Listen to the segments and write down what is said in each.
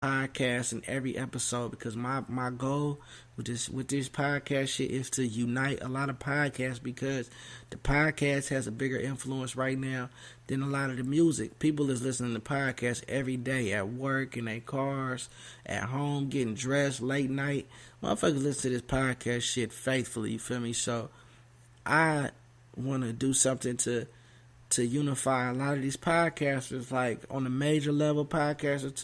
podcast in every episode because my goal with this podcast shit is to unite a lot of podcasts because the podcast has a bigger influence right now than a lot of the music. People is listening to podcasts every day at work, in their cars, at home, getting dressed, late night. Motherfuckers listen to this podcast shit faithfully, you feel me? So I want to do something to unify a lot of these podcasters, like on the major level podcasters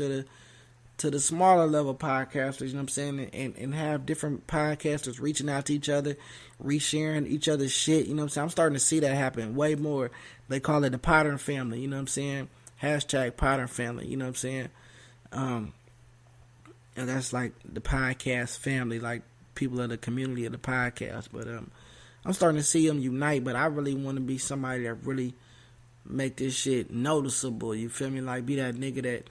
to the smaller level podcasters, you know what I'm saying, and have different podcasters reaching out to each other, resharing each other's shit, you know what I'm saying. I'm starting to see that happen way more. They call it the Pattern Family, you know what I'm saying, hashtag Pattern Family, you know what I'm saying, and that's like the podcast family, like people of the community of the podcast, but I'm starting to see them unite, but I really want to be somebody that really make this shit noticeable, you feel me, like be that nigga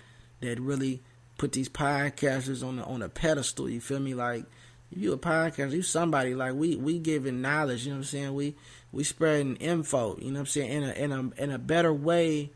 that really put these podcasters on a pedestal, you feel me? Like, if you a podcaster, you somebody, like, we giving knowledge, you know what I'm saying? We spreading info, you know what I'm saying, in a better way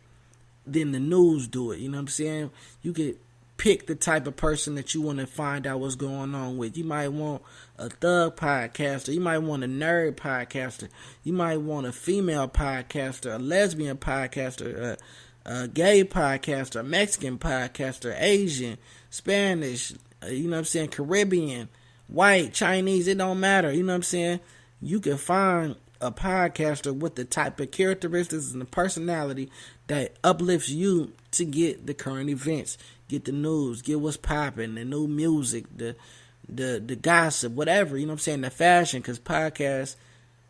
than the news do it, you know what I'm saying? You could pick the type of person that you want to find out what's going on with. You might want a thug podcaster, you might want a nerd podcaster, you might want a female podcaster, a lesbian podcaster, a gay podcaster, a Mexican podcaster, Asian, Spanish, you know what I'm saying, Caribbean, white, Chinese, it don't matter, you know what I'm saying. You can find a podcaster with the type of characteristics and the personality that uplifts you to get the current events, get the news, get what's popping, the new music, the gossip, whatever, you know what I'm saying, the fashion, because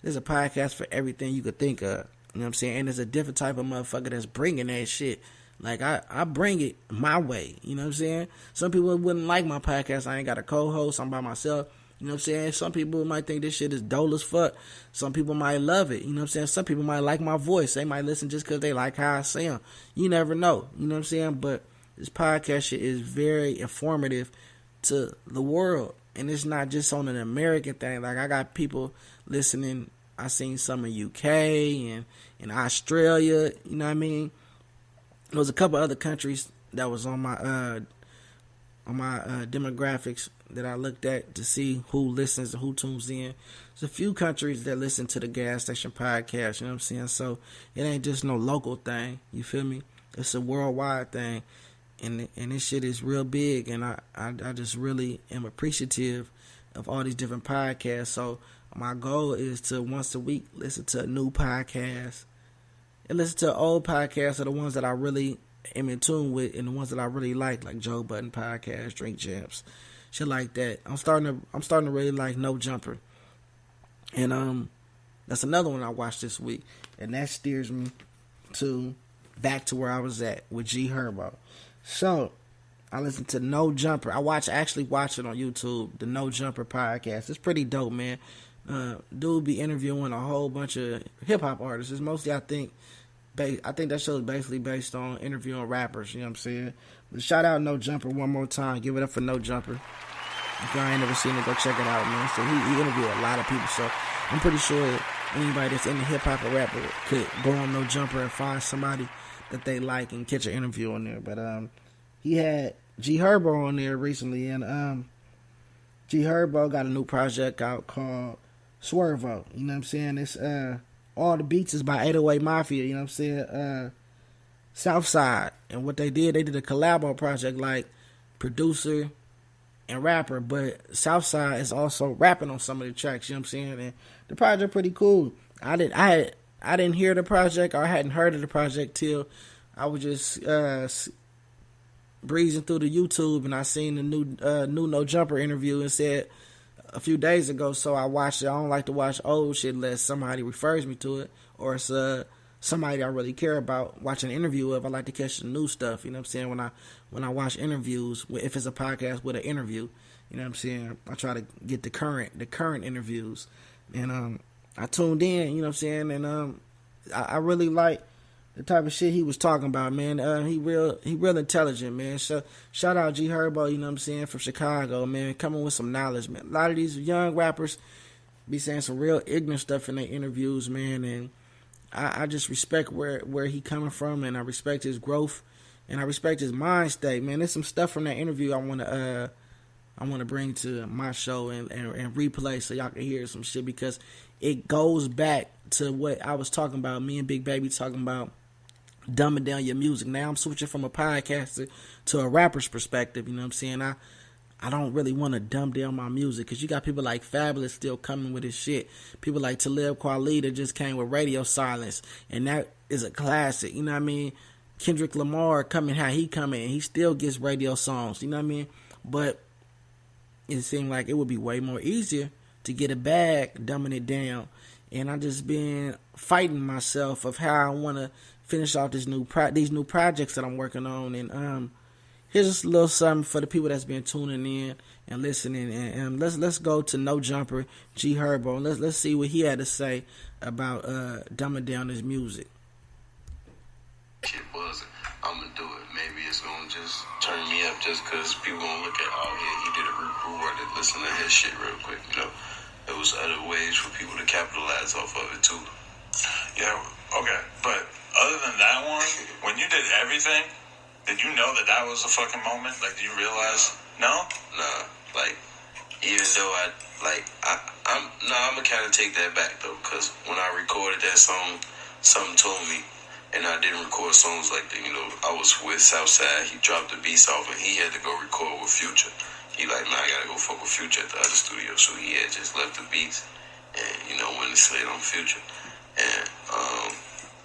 there's a podcast for everything you could think of. You know what I'm saying? And there's a different type of motherfucker that's bringing that shit. Like, I bring it my way. You know what I'm saying? Some people wouldn't like my podcast. I ain't got a co-host. I'm by myself. You know what I'm saying? Some people might think this shit is dull as fuck. Some people might love it. You know what I'm saying? Some people might like my voice. They might listen just because they like how I sound. You never know. You know what I'm saying? But this podcast shit is very informative to the world. And it's not just on an American thing. Like, I got people listening. I seen some in UK and in Australia, you know what I mean? There was a couple other countries that was on my demographics that I looked at to see who listens and who tunes in. There's a few countries that listen to the Gaszstation Podcast, you know what I'm saying? So it ain't just no local thing, you feel me? It's a worldwide thing, and this shit is real big, and I just really am appreciative of all these different podcasts. So my goal is to once a week listen to a new podcast and listen to old podcasts, are the ones that I really am in tune with and the ones that I really like Joe Budden podcast, Drink Jams, shit like that. I'm starting to really like No Jumper, and that's another one I watched this week, and that steers me back to where I was at with Herbo. So I listened to No Jumper. Actually watch it on YouTube, the No Jumper podcast. It's pretty dope, man. Dude be interviewing a whole bunch of hip hop artists. It's mostly, I think that show is basically based on interviewing rappers. You know what I'm saying? But shout out No Jumper one more time. Give it up for No Jumper. If y'all ain't never seen it, go check it out, man. So he interviewed a lot of people. So I'm pretty sure anybody that's into hip hop or rapper could go on No Jumper and find somebody that they like and catch an interview on there. But he had Herbo on there recently, and Herbo got a new project out called Swervo, you know what I'm saying? It's all the beats is by 808 Mafia, you know what I'm saying? Southside, and what they did a collabo project, like producer and rapper, but Southside is also rapping on some of the tracks, you know what I'm saying? And the project pretty cool. I didn't hear the project, or I hadn't heard of the project till I was just breezing through the YouTube, and I seen the new No Jumper interview and said a few days ago, so I watched it. I don't like to watch old shit unless somebody refers me to it, or it's somebody I really care about watching an interview of. I like to catch the new stuff, you know what I'm saying? When I watch interviews, if it's a podcast with an interview, you know what I'm saying, I try to get the current interviews, and I tuned in, you know what I'm saying, and I really like the type of shit he was talking about, man. He real intelligent, man. So shout out Herbo, you know what I'm saying, from Chicago, man, coming with some knowledge, man. A lot of these young rappers be saying some real ignorant stuff in their interviews, man, and I just respect where he coming from, and I respect his growth and I respect his mind state, man. There's some stuff from that interview I want to bring to my show and replay so y'all can hear some shit, because it goes back to what I was talking about. Me and Big Baby talking about dumbing down your music. Now I'm switching from a podcaster to a rapper's perspective. You know what I'm saying? I don't really want to dumb down my music, because you got people like Fabulous still coming with his shit. People like Talib Kweli that just came with Radio Silence, and that is a classic. You know what I mean? Kendrick Lamar coming how he coming, and he still gets radio songs. You know what I mean? But it seemed like it would be way more easier to get a bag, dumbing it down. And I just been fighting myself of how I want to finish off these new projects that I'm working on. And here's just a little something for the people that's been tuning in and listening. And let's go to No Jumper, G Herbo, and let's see what he had to say about dumbing down his music. Shit buzzing. I'm gonna do it. Maybe it's gonna just turn me up just because people gonna look at, oh yeah, he did a record and listen to his shit real quick. You know, there was other ways for people to capitalize off of it too. Yeah, okay. But other than that one, when you did everything, did you know that was a fucking moment? Like, do you realize? No? Nah. Like, even though I'm gonna kind of take that back though, because when I recorded that song, something told me. And I didn't record songs like that, you know. I was with Southside. He dropped the beats off, and he had to go record with Future. He like, nah, I gotta go fuck with Future at the other studio. So he had just left the beats, and you know, went and slid on Future. And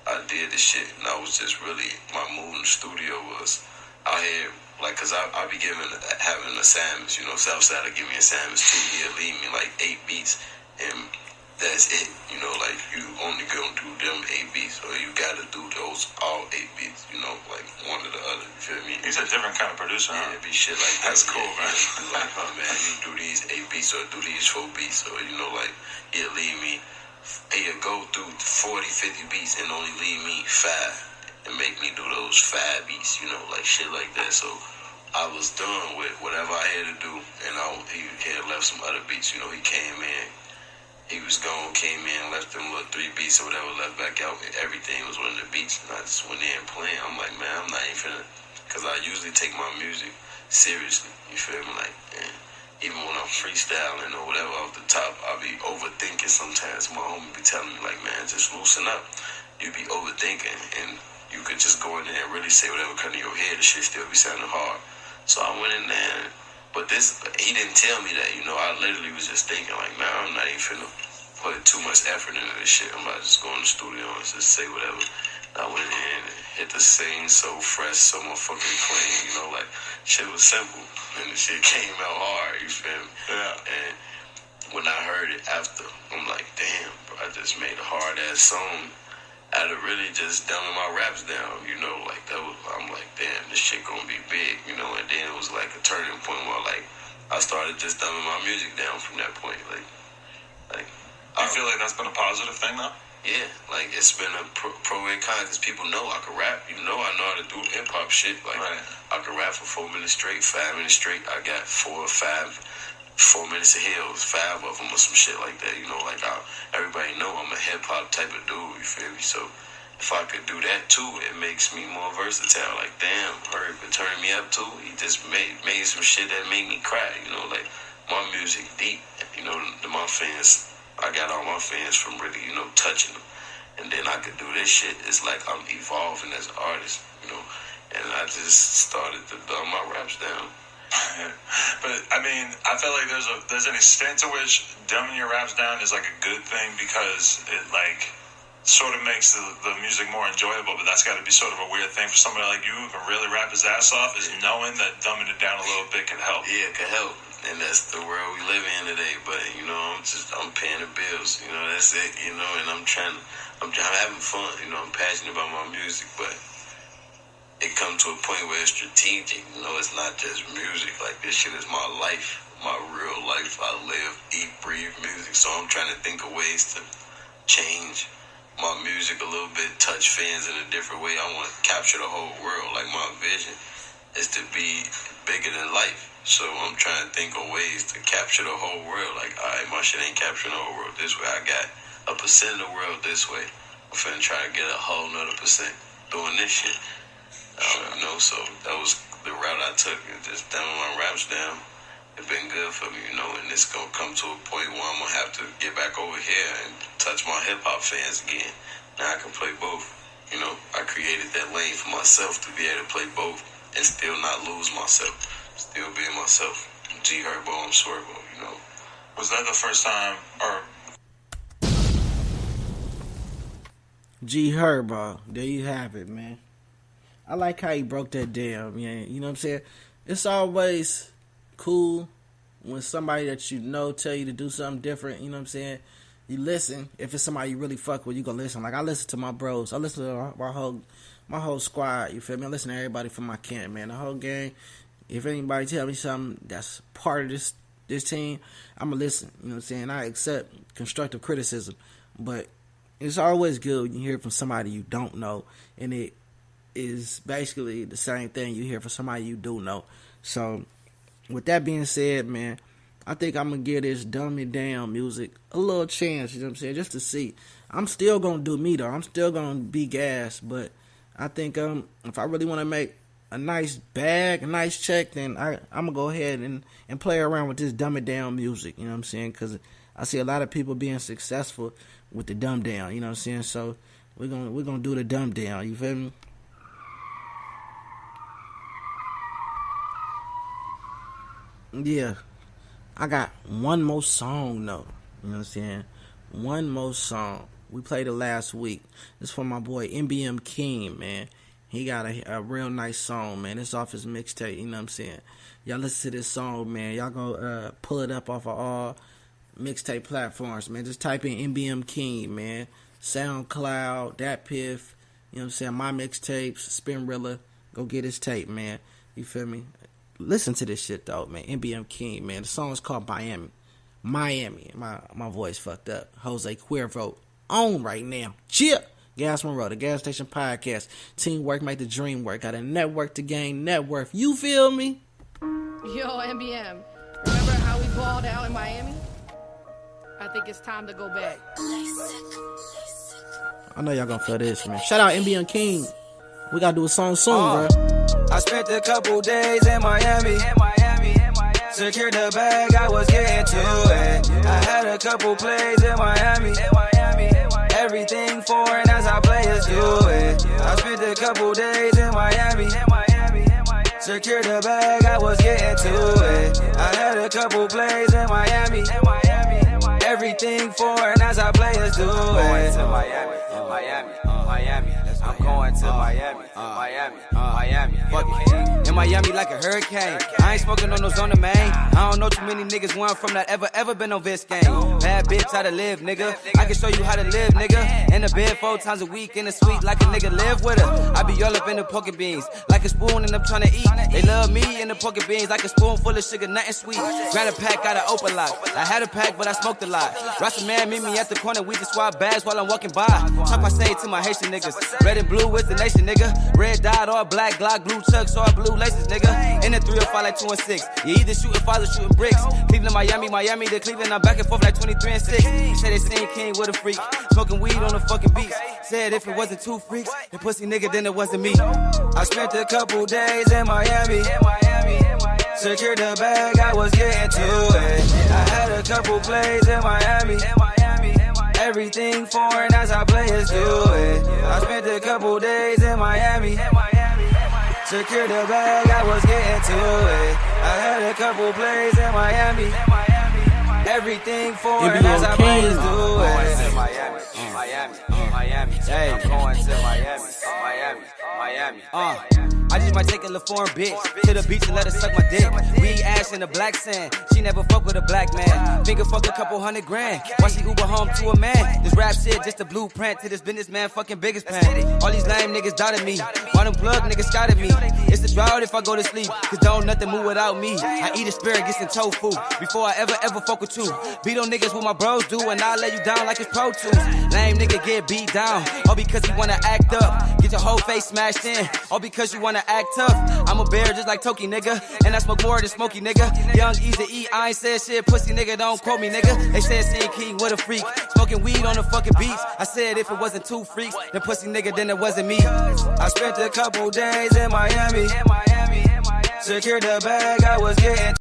I did this shit, and I was just really, my mood in the studio was out here, like, cause I be having assignments, you know. Southside would give me assignments too. He'll leave me like 8 beats, and that's it, you know, like, you only gonna do them 8 beats, or you gotta do those all 8 beats, you know, like, one or the other, you feel me? He's a different kind of producer, yeah, huh? It'd be shit like that. That's cool, man. Like, oh, man, you do these 8 beats, or do these 4 beats, or, you know, like, he'll leave me, he'll go through 40, 50 beats, and only leave me 5, and make me do those 5 beats, you know, like, shit like that. So I was done with whatever I had to do, and he had left some other beats, you know. He came in, he was gone, came in, left them little 3 beats or whatever, left back out. Everything was one of the beats, and I just went in playing. I'm like, man, I'm not even finna, because I usually take my music seriously, you feel me? Like, and even when I'm freestyling or whatever off the top, I be overthinking sometimes. My homie be telling me, like, man, just loosen up. You be overthinking, and you could just go in there and really say whatever come to your head, the shit still be sounding hard. So I went in there, but he didn't tell me that, you know. I literally was just thinking, like, man, I'm not even finna put too much effort into this shit. I'm about to just go in the studio and just say whatever. I went in and hit the scene so fresh, so motherfucking clean, you know, like, shit was simple, and the shit came out hard, you feel me? Yeah. And when I heard it after, I'm like, damn, bro, I just made a hard-ass song out of really just dumbing my raps down, you know, like, I'm like, damn, this shit gonna be big, you know. And then it was like a turning point where, like, I started just dumbing my music down from that point, like. You feel like that's been a positive thing, though? Yeah, like, it's been a pro and con, because people know I can rap. You know I know how to do hip-hop shit. Like, right. I can rap for 4 minutes straight, 5 minutes straight. I got 4 or 5, 4 minutes of hills, 5 of them or some shit like that. You know, like, everybody know I'm a hip-hop type of dude, you feel me? So if I could do that, too, it makes me more versatile. Like, damn, Herb could turn me up, too. He just made some shit that made me cry, you know? Like, my music deep, you know, my fans, I got all my fans from really, you know, touching them. And then I could do this shit. It's like I'm evolving as an artist, you know? And I just started to dumb my raps down. But, I mean, I feel like there's an extent to which dumbing your raps down is, like, a good thing, because it, like, sort of makes the music more enjoyable, but that's got to be sort of a weird thing for somebody like you who can really rap his ass off, is knowing that dumbing it down a little bit can help. Yeah, it can help. And that's the world we live in today. But, you know, I'm paying the bills, you know, that's it, you know, and I'm having fun, you know, I'm passionate about my music, but it comes to a point where it's strategic, you know. It's not just music. Like, this shit is my life, my real life. I live, eat, breathe music. So I'm trying to think of ways to change my music a little bit, touch fans in a different way. I want to capture the whole world. Like, my vision is to be bigger than life. So I'm trying to think of ways to capture the whole world. Like, all right, my shit ain't capturing the whole world this way. I got a percent of the world this way. I'm finna try to get a whole nother percent doing this shit. So that was the route I took, and just dumbing my raps down. It's been good for me, and it's gonna come to a point where I'm gonna have to get back over here and touch my hip hop fans again. Now I can play both. I created that lane for myself to be able to play both and still not lose myself, still being myself. G Herbo, I'm Swervo, Was that the first time, or? G Herbo, there you have it, man. I like how he broke that down, man. You know what I'm saying? It's always cool when somebody that tell you to do something different. You know what I'm saying? You listen. If it's somebody you really fuck with, you gonna listen. Like I listen to my bros. I listen to my whole squad. You feel me? I listen to everybody from my camp, man. The whole gang. If anybody tell me something that's part of this team, I'ma listen. You know what I'm saying? I accept constructive criticism, but it's always good when you hear from somebody you don't know, and it is basically the same thing you hear from somebody you do know. So, with that being said, man, I think I'm going to give this Dumb It Down music a little chance, you know what I'm saying, just to see. I'm still going to do me, though. I'm still going to be gas, but I think if I really want to make a nice bag, a nice check, then I'm going to go ahead and play around with this Dumb It Down music, you know what I'm saying, because I see a lot of people being successful with the dumb down, you know what I'm saying, so we're gonna do the dumb down, you feel me? Yeah, I got one more song though. You know what I'm saying? One more song. We played it last week. It's for my boy MBM King, man. He got a real nice song, man. It's off his mixtape, you know what I'm saying? Y'all listen to this song, man. Y'all go pull it up off of all mixtape platforms, man. Just type in MBM King, man. SoundCloud, Dat Piff, you know what I'm saying? My mixtapes, Spinrilla. Go get his tape, man. You feel me? Listen to this shit though, man. MBM King, man. The song is called Miami. My voice fucked up. Jose Cuervo on right now. Cheer. Gas Monroe, the Gaszstation Podcast. Teamwork make the dream work. Got a network to gain net worth. You feel me? Yo, MBM. Remember how we balled out in Miami? I think it's time to go back. I know y'all gonna feel this, man. Shout out MBM King. We gotta do a song soon, bro. I spent a couple days in Miami. Secured the bag, I was getting to it. I had a couple plays in Miami. Everything foreign as our players do it. I spent a couple days in Miami. Secured the bag, I was getting to it. I had a couple plays in Miami. Everything foreign as our players do it. Miami. I'm going to Miami. Fuck it. In Miami like a hurricane. I ain't smoking on no zona, man. I don't know too many niggas where I'm from that ever been on this game. Bad bitch, how to live, nigga. I can show you how to live, nigga. In the bed 4 times a week, in the suite like a nigga live with her. I be all up in the pocket beans, like a spoon and I'm trying to eat. They love me in the pocket beans, like a spoon full of sugar, nothing sweet. Grab a pack, got an open lot. I had a pack, but I smoked a lot. Rasta man meet me at the corner, we just swap bags while I'm walking by. Talk I say to my Haitian niggas. Red and blue is the nation, nigga. Red dot, all black, Glock, blue chucks, all blue laces, nigga. In the 305 like 2 and 6. You either shooting files or shooting bricks. Cleveland, Miami to Cleveland, I'm back and forth like 23 and 6. Say they seen King with a freak. Smoking weed on the fucking beats. Said if it wasn't 2 freaks, the pussy nigga, then it wasn't me. I spent a couple days in Miami. Secured the bag, I was getting to it. I had a couple plays in Miami. Everything foreign as our players do it. I spent a couple days in Miami. Secured the bag, I was getting to it. I had a couple plays in Miami. Everything foreign as our players do it. Miami. Hey, I'm going to Miami. I just might take a little foreign bitch to the beach and let her suck my dick. We eat ash in the black sand. She never fuck with a black man. Finger fuck a couple $100 grand. Why she Uber home to a man? This rap shit just a blueprint to this businessman fucking biggest pan. All these lame niggas doubted me. All them plug niggas scouted me. It's a drought if I go to sleep, cause don't nothing move without me. I eat asparagus and tofu before I ever fuck with you. Beat on niggas what my bros do and I'll lay you down like it's Pro Tools. Lame nigga get beat down, all because he wanna act up. Get your whole face smashed in. All because you wanna act tough. I'm a bear just like Toki, nigga. And I smoke more than Smokey, nigga. Young Easy E, I ain't said shit, pussy nigga, don't quote me, nigga. They said seeing King with a freak, smoking weed on the fucking beats. I said if it wasn't two freaks, then pussy nigga, then it wasn't me. I spent a couple days in Miami. Secured the bag, I was getting